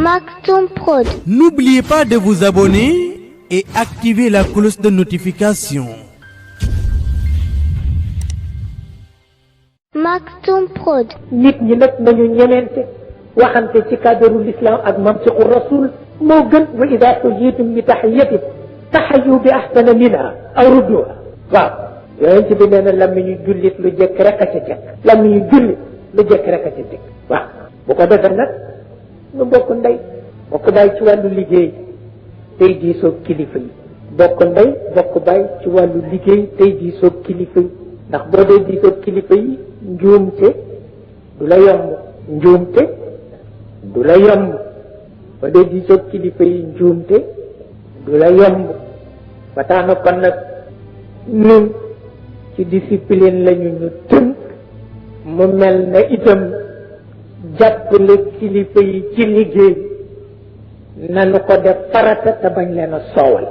Maktoum Prod. N'oubliez pas de vous abonner et activer la cloche de notification. Maktoum Prod. nit ñi nag nañu ñemente waxante ci cadre l'islam ak mantiqu rasul moo gën wa ida xuyitum bi taxiyatin taxayu bi ahsana minha aw rudduha waaw yonent bi nee na lammiñu jullit lu jëkk rek a ca jëkk lammiñu jullit lu jëkk rek a ca jëkk waaw bu ko defee nag ñu bokk ndey bokk baay ci wàllu liggéey tey diisoo kilifa yi bokk ndey bokk baay ci wàllu liggéey tey diisoo kilifa yi ndax boo dee diisoo kilifa yi njuumte du la yomb njuumte du la yomb boo dee diisoo kilifa yi njuumte du la yomb ba tax na kon nag ñun ci discipline lañu ñu tënk mu mel na itam jàppale kilifa yi ci liggéey nanu ko def farata te bañ leen a soowal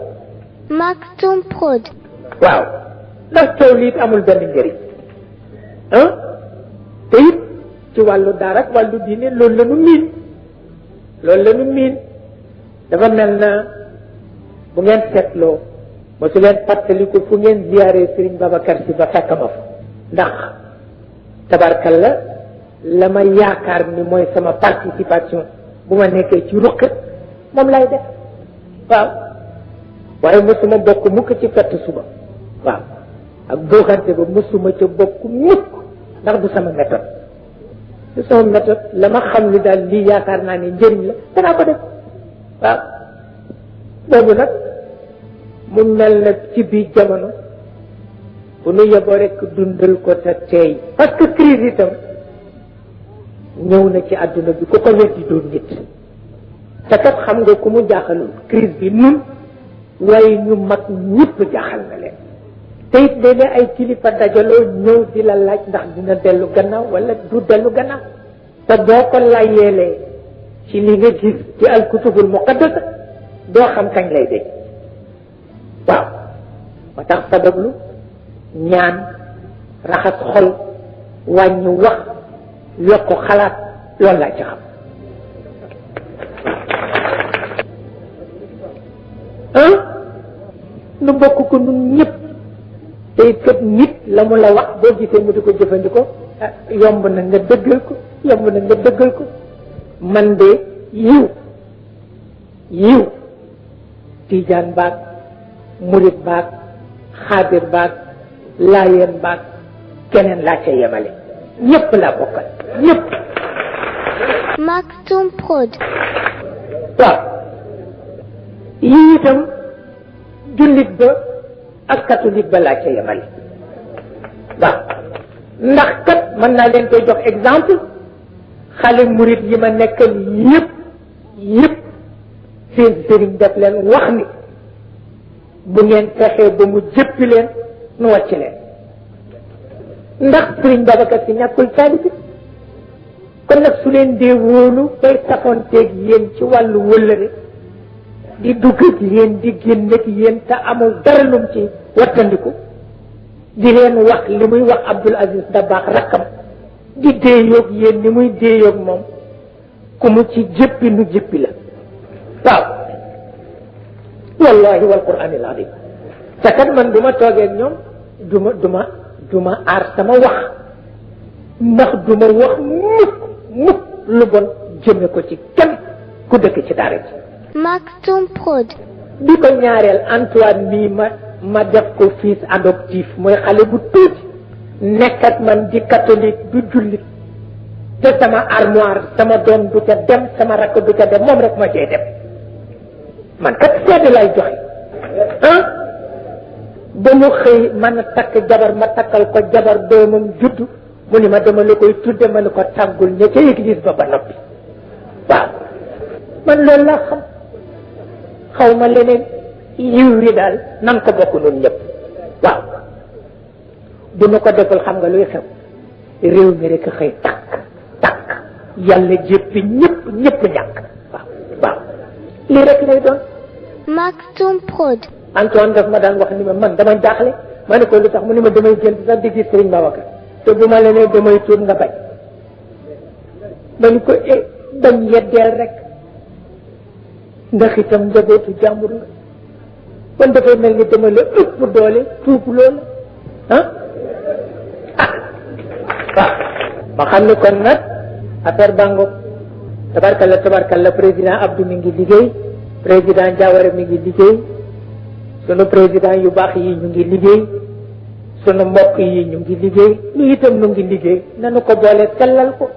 Maktoum Prod. waaw ndax coow li it amul benn njëriñ te it ci wàllu daara ak wàllu diine loolu la nu miin dafa mel na bu ngeen seetloo ba su leen fàttaliku fu ngeen ziyaare Serigne Babacar Sy ba fekk ma fa ndax tabarkalla la ma yaakaar ni mooy sama participation bu ma nekkee ci ruq moom lay def waaw waaye mosuma bokk mukk ci fett suba waaw ak booxante ba mosuma ca bokk mukk ndax du sama méthode la ma xam ni daal lii yaakaar naa ne njëriñ la danaa ko def waaw boobu nag mu mel na ci biir jamono bu nu yeboo rek dundal ko te teey parce que crise itam ñëw na ci àdduna bi ku ko weddi doon nit te kat xam nga ku mu jaaxalul crise bi nun waaye ñu mag ñëpp jaaxal na leen te it léeg-léeg ay kilifa dajaloo ñëw di la laaj ndax dina dellu gannaaw wala du dellu gannaaw te boo ko layeelee ci li nga gis ci alkutubul muqaddasa doo xam kañ lay dégg waaw ba tax sabablu ñaan raxas xol wàññi wax yokk xalaat loolu laa ci xam nu bokk ko nun ñëpp tey kat nit la mu la wax boo gisee mu di ko jëfandikoo yomb na nga dëggal ko man de yiw tijaan baag murit baag xaadir baag laayeen baag keneen laa ca yemale ñëpp laa bokkal ñëpp Maktoum Prod. waaw yii itam jullit ba ak catholique ba laa ca yemale waaw ndax kat mën naa leen koy jox exemple xale murit yi ma nekkal yëpp seen sëriñ def leen wax ni bu ngeen fexee ba mu jëppi leen nu wàcc leen ndax sëriñ Babacar Sy ñàkkul taalibe kon nag su leen dee wóolu bay safonteeg yéen ci wàllu wëllëre di dugg ak yéen di génn ak yéen te amul dara lum ci wattandiku di leen wax li muy wax Abdoul Aziz Dabakh rakkam di déeyoog yéen ni muy déeyoog moom ku mu ci jëppi nu jëppi la waaw wallahi wal qur'anil azim te kat man du ma toogee ñoom du ma aar sama wax ndax du ma wax mukk lu bon jëme ko ci kenn ku dëkk ci daara ji Maktoum Prod. bi ko ñaareel Antoine mii ma def ko fils adoptif mooy xale bu tuuti nekk ak man di catholique du jullit te sama armoire sama doom du ca dem sama rakk du ca dem moom rek ma cee dem man kat seede lay joxe ba mu xëy man a takk jabar ma takkal ko jabar doomam juddu mu ni ma dama la koy tudde ma ne ko tàggul ña ca église ba noppi waaw man loolu laa xam xaw ma leneen yiw wi daal nan ko bokk noonu ñëpp waaw bu nu ko defal xam nga luy xew réew mi rek xëy takk yàlla jéppi ñëpp ñàkk waaw lii rek lay doon Maktoum Prod. Antoine daf ma daan wax ni ma man dama jaaxle ma ne ko lu tax mu ni ma damay génn sax di gis Serigne Babacar te bu ma la nee damay tuub nga bañ ma ni ko bañ yeddeel rek ndax itam njabootu jàmbur nga kon dafay mel ni dama la ëpp doole tuub loolu ah waaw ma xam ne kon nag affaire bango tabarkalla président Abdou mi ngi liggéey président Diawara mi ngi liggéey sunu président yu baax yi ñu ngi liggéey sunu mbokk yi ñu ngi liggéey ñu itam ñu ngi liggéey nanu ko boole sellal ko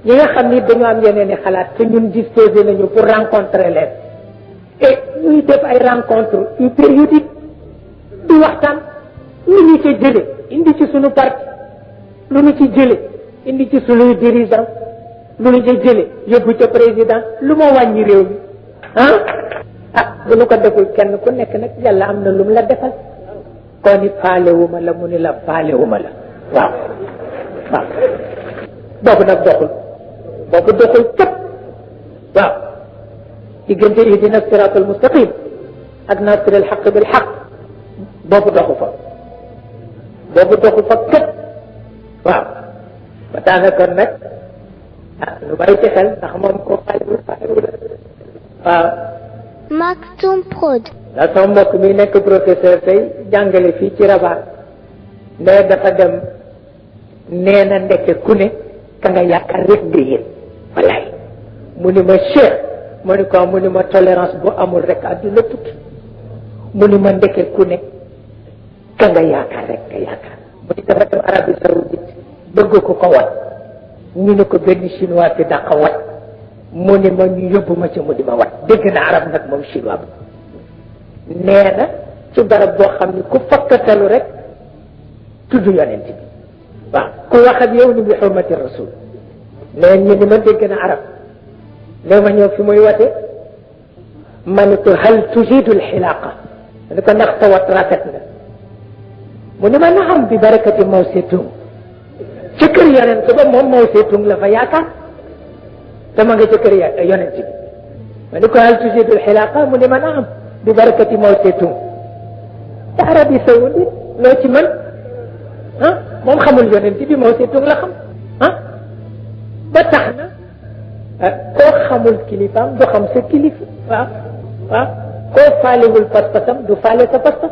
ñi nga xam ni dañu am yeneen i xalaat te ñun disposé nañu pour rencontrer leen et ñuy def ay rencontre yu périodique di waxtaan lu ñu ci jële indi ci sunu parti lu ñu ci jële indi ci sunuy dirigeant lu ñu ci jële yóbbu ca président lu ma wàññi réew mi bu ñu ko deful kenn ku nekk nag yàlla am na lu mu la defal koo ni faalewuma la mu ni la faalewuma la waaw boobu nag doxul képp waaw diggante ihdina siraatal mustaqim ak nasiril xaq bil xaq boobu doxu fa képp waaw ba daanaka nag lu bàyyi ci xel ndax moom ko faalewul waaw Maktoum Prod. ndax sama mbokk mi nekk professeur tey jàngale fii ci Rabat ne dafa dem nee na ndeke ku ne ka nga yaakaar rek nga yéen walaay mu ni ma cheikh mu ni ko mu ni ma tolérance bu amul rek àdduna tukki mu ni ma ndeke ku ne ka nga yaakaar rek nga yaakaar mu ni dafa dem Arabie Saoudite bëgg ko ko wat ñu ne ko benn chinois fi dàqa wat mu ni ma ñu yóbbu ma ci mu di ma wat dégg na arab nag moom chinois bi nee na ci barab boo xam ni ku fakkatalu rek tudd yonent bi waaw ku wax ak yow ni bi xurmati rasul nee ñu ni ma dégg na arab léegi ma ñëw fi muy wate ma ni ko hal tujidu alxilaqa ma ni ko ndax sa wat rafet na mu ni ma naxam bi barakati mawsetum ci kër yonent ba moom mawsetum la fa yaakaar dama nga ca kër yonent bi ma ni ko hal tujidu alxilaqa mu ni ma naam bi barakati mawsetum te Arabie Saoudite loo ci mën moom xamul yonent bi mawsetum la xam ba tax na koo xamul kilifaam du xam sa kilifa waaw koo faalewul pas-pasam du faale sa pas-pas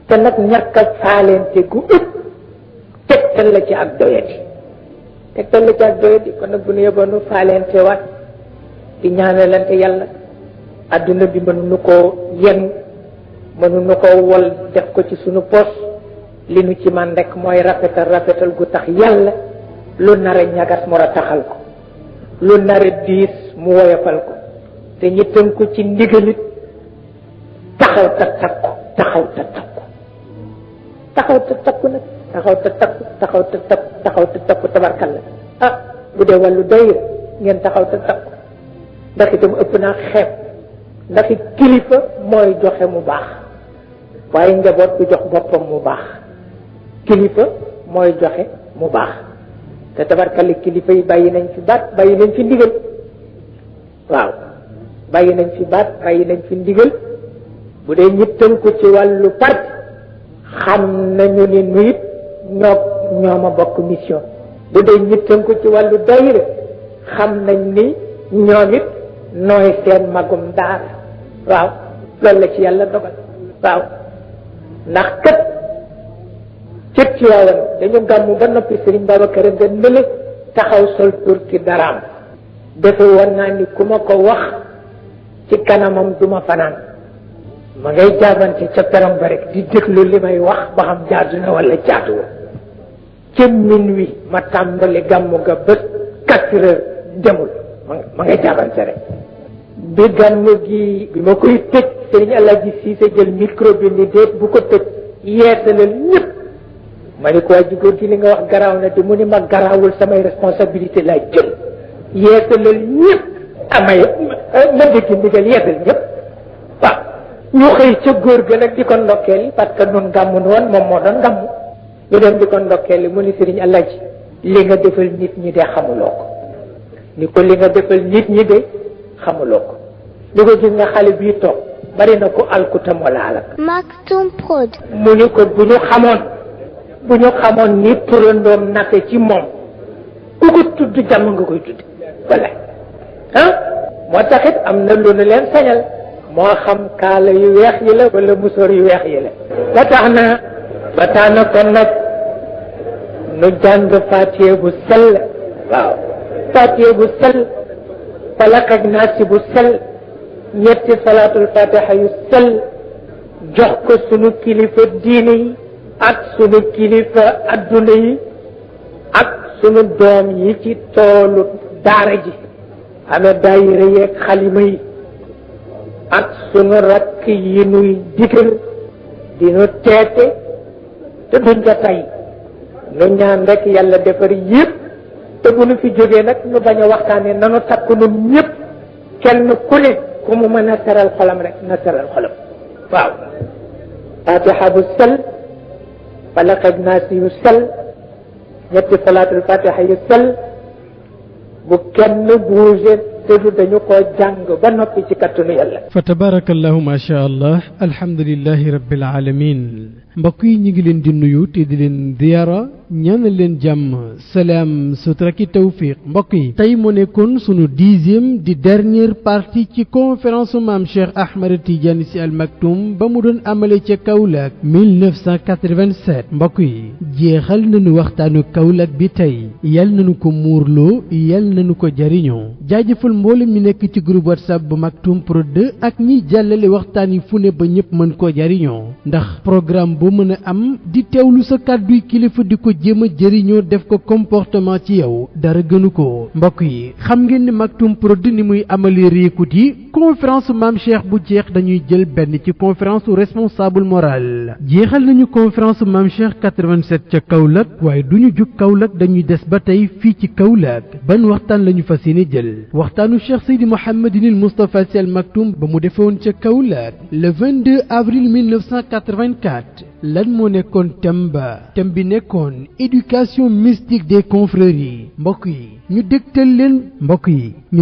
te nag ñàkk a faaleente gu ëpp tegtal la ci ak doyati kon nag bu ñu yeboon nu faaleente waat di ñaanalante yàlla adduna bi mënuñu koo yen mënuñu koo wol def ko ci sunu poos li nu ci man rek mooy rafetal gu tax yàlla lu nar a ñagas mu rataxal ko lu nar a diis mu woyofal ko te ñi tënku ci ndigalit taxaw te takku nag taxaw te takku tabarkalla bu dee wàllu dayra ngeen taxaw te takku ndax itam ëpp naa xeeb ndax it kilifa mooy joxe mu baax waaye njaboot bu jox boppam mu baax kilifa mooy joxe mu baax te tabarkalla kilifa yi bàyyi nañ fi baat bàyyi nañ fi ndigal waaw bàyyi nañ fi baat bàyyi nañ fi ndigal bu dee ñi tënku ci wàllu parti xam nañu ni nuyit ñooma bokk mission bu dee ñi tënku ci wàllu dayra xam nañ ni ñoom it nooy seen magum daara waaw loolu la ci yàlla dogal waaw ndax kat cët ci waawan dañu gàmmu ba noppi Sëriñ Babacar nga nële taxaw sol turki daraam defe woon naa ni ku ma ko wax ci kanamam duma fanaan ma ngay jaabante ca perom ba rek di déglu li may wax ba xam jaadu na wala jaaduwul ca minuit ma tàmbali gàmmu ga ba 4 heures demul ma ngay jaabante rek bi gàmmu gi bi ma koy tëj Sëriñ Alaaji Siise jël micro bi ni déet bu ko tëj yeesalal ñëpp ma ni ko waa jigóor gi li nga wax garaaw na te mu ni ma garaawul samay responsabilité laa jël yeesalal ñëpp amay ma dégg ndigal yeesal ñëpp waaw ñu xëy ca góor ga nag di ko ndokkeel parce que nun gàmmu woon moom moo doon gàmmu ñu dem di ko ndokkeel mu ni Sëriñ Alaaji li nga defal nit ñi de xamuloo ko ni ko li nga defal nit ñi de xamuloo ko li ko gis nga xale bii toog bari na ko alkutam wala alak Maktoum Prod. mu ni ko bu ñu xamoon ni turandoom nate ci moom ku ko tudd jàmm nga koy tudd wala moo taxit am na lu nu leen sañal moo xam kaala yu weex yi la wala musóor yu weex yi la ba tax na kon nag nu jàng fatiha bu sell waaw fatiha bu sell falaq ak naasi bu sell ñetti salaatul fatiha yu sell jox ko sunu kilifa diine yi ak sunu kilifa adduna yi ak sunu doom yi ci toolu daara ji amee daayira yeeg xalima yi ak sunu rakk yi nuy digal di nu teete te duñ ko tay nu ñaan rek yàlla defar yëpp te bu nu fi jógee nag nu bañ a waxtaanee nanu takk nun ñëpp kenn ku ne ku mu mën a seral xolam rek na seral xolam waaw fatiha bu sell falaq ak naas yu sell ñetti salaatul fatiha yu sell bu kenn bougé te du dañu ko jàng ba noppi ci kattanu yàlla. fa tabarakallahu ma sha allah alhamdulillahi rabbil alamin mbokk yi ñu ngi leen di nuyu te di leen ziyaara ñaanal leen jàmm salaam sutura ki tawfiq mbokk yi tey mu nekkoon sunu 10e di dernière partie ci conférence maam Cheikh Ahmed Tidiane Sy Al Maktoum ba mu doon amale ca Kaolack 1987 mbokk yi jeexal nañu waxtaanu Kaolack bi tey yal nañu ko muurloo yal nañu ko jariñoo jaajëfal mboolem mi nekk ci groupe WhatsApp bu Maktoum Prod 2 ak ñiy jàllale waxtaan yi fu ne ba ñëpp mën koo jariñoo ndax programme boo mën a am di teewlu sa kàdduy kilifa di ko jéem a jëriñoo def ko comportement ci yow dara gënu ko mbokk yi xam ngeen ni Maktoum Prod ni muy amalee réécoute yi conférence maam Cheikh bu jeex dañuy jël benn ci conférence responsable moral jeexal nañu conférence maam Cheikh 87 ca Kaolack waaye duñu jug Kaolack dañuy des ba tey fii ci Kaolack ban waxtaan lañu fas yéene jël waxtaanu Cheikh Seydi Mouhamadinil Moustapha Sy Al Maktoum ba mu defewoon ca Kaolack le 22 avril 1984 lan moo nekkoon thème bi nekkoon éducation mystique des confréries mbokk yi ñu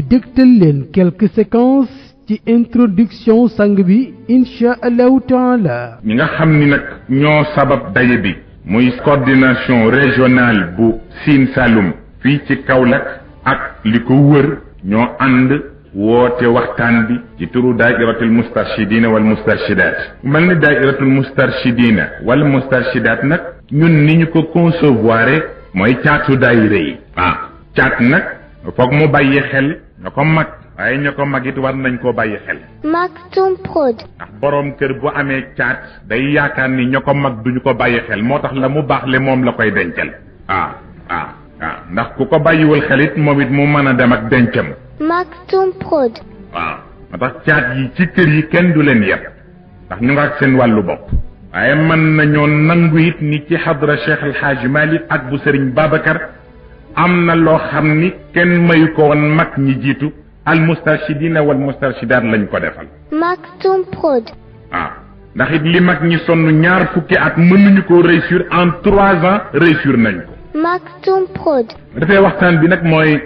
dégtal leen quelques séquences ci introduction sang bi insha allahu taala ñi nga xam ni nag ñoo sabab daje bi muy coordination régionale bu Sine Saloum fii ci Kaolack ak li ko wër ñoo ànd woote waxtaan bi ci turu daairatul mustarshidina wal mustarshidat mel ni daairatul mustarshidina wal mustarshidat nag ñun ni ñu ko concevoir mooy caatu daayira yi waaw caat nag foog mu bàyyi xel ña ko mag waaye ña ko mag it war nañ koo bàyyi xel Maktoum Prod ndax boroom kër bu amee caat day yaakaar ni ña ko mag duñu ko bàyyi xel moo tax la mu baax le moom la koy dencal waaw ndax ku ko bàyyiwul xel it moom it mu mën a dem ak dencam Maktoum Prod waaw moo tax caat yi ci kër yi kenn du leen yeb ndax ñu nga ak seen wàllu bopp waaye mën nañoo nangu it ni ci xadra Cheikh El Hadj Malick ak bu Serigne Babacar am na loo xam ni kenn mayu ko woon mag ñi jiitu al mustarshidina wal mustarshidat lañ ko defal Maktoum Prod waaw ndax it li mag ñi sonn ñaar fukki at mënuñu ko réussir en 3 ans réussir nañ ko Maktoum Prod dafay waxtaan bi nag mooy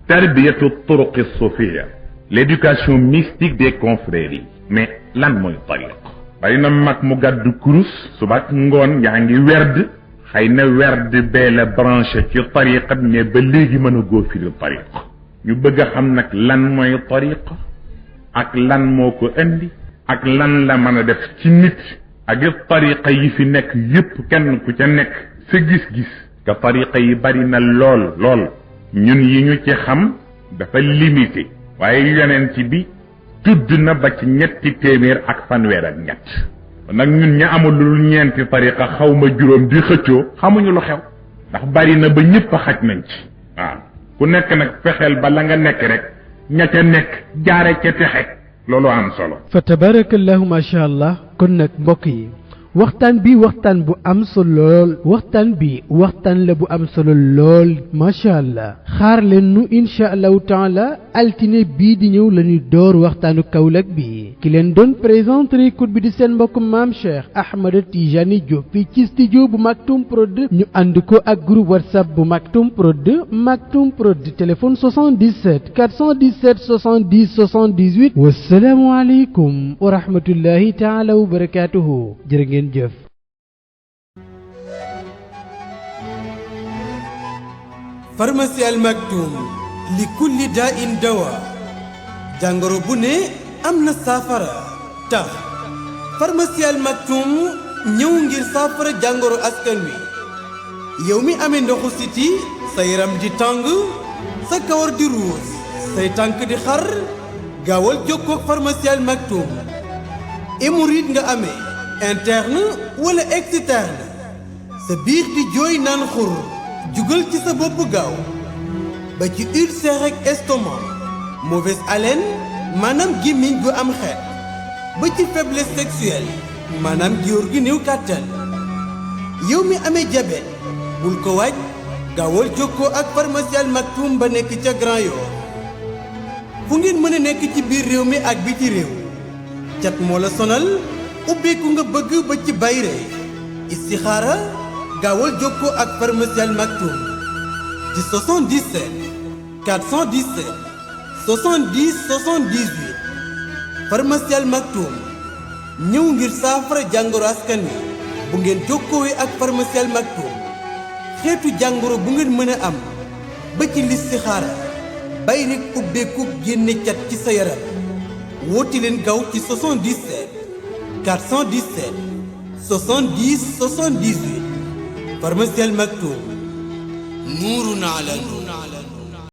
tarbiyatu turuqi sufiya l'éducation mystique des confréries mais lan mooy tariq bari na mag mu gàddu kurus subaak ngoon yaa ngi werd xëy na werd bee la branché ci tariqa mais ba léegi mën a góor firi tariq ñu bëgg a xam nag lan mooy tariq ak lan moo ko indi ak lan la mën a def ci nit ak it tariqa yi fi nekk yépp kenn ku ca nekk sa gis-gis ka tariqa yi bari na lool ñun yi ñu ci xam dafa limité waaye yonent bi tudd na ba ci 200 ak fanweer ak ñett nag ñun ña amul lu ñeenti tariqa xawma juróom di xëccoo xamuñu lu xew ndax bari na ba ñëpp xaj nañ ci waaw ku nekk nag fexeel ba la nga nekk rek ña ca nekk jaare ca texe loolu am solo fa tabarakallahu ma sha allah kon nag mbokk yi waxtaan bi waxtaan bu am solo lool waxtaan la bu am solo lool macha allah xaar leen nu insha allahu taala altine bii di ñëw la ñuy door waxtaanu Kaolack bi ki leen doon présenté réécoute bi di seen mbokk maam Cheikh Ahmed Tidiane Diop fii ci studio bu Maktoum Prod ñu ànd ko ak groupe WhatsApp bu Maktoum Prod téléphone 77 417 70 78 wassalaamu aleykum wa rahmatullahi taala wa barakatuhu jërë ngeen jëf pharmacie Al Maktoum li kulli daa in dawa jàngoro bu ne am na saafara tax pharmacie Al Maktoum ñëw ngir saafara jàngoro askan wi yow mi amee ndoxu siti sa yaram di tàng sa kawar di ruus say tànk di xar gaawal jokkoo ak pharmacie Al Maktoum hémorroïde nga amee interne wala externe sa biir di jooy naan xur jugal ci sa bopp gaaw ba ci ulcère ak estomac mauvaise haleine maanaam gémmiñ gu am xeet ba ci faiblesse sexuelle maanaam góor gi néew kàttan yow mi amee diabète bul ko waaj gaawal jokkoo ak pharmacie Al Maktoum ba nekk ca Grand Yoff fu ngeen mën a nekk ci biir réew mi ak biti réew cat moo la sonal ubbeeku nga bëgg ba ci bayre istixaara gaawal jokkoo ak pharmacie Al Maktoum ci 77 417 70 78 pharmacie Al Maktoum ñëw ngir saafara jàngoro askan wi bu ngeen jokkoowee ak pharmacie Al Maktoum xeetu jàngoro bu ngeen mën a am ba ci listixaara bay rek ubbeeku génne cat ci sa yaram woote leen gaaw ci 77 417 70 78 pharmacie Al Maktoum nuurun ala nuur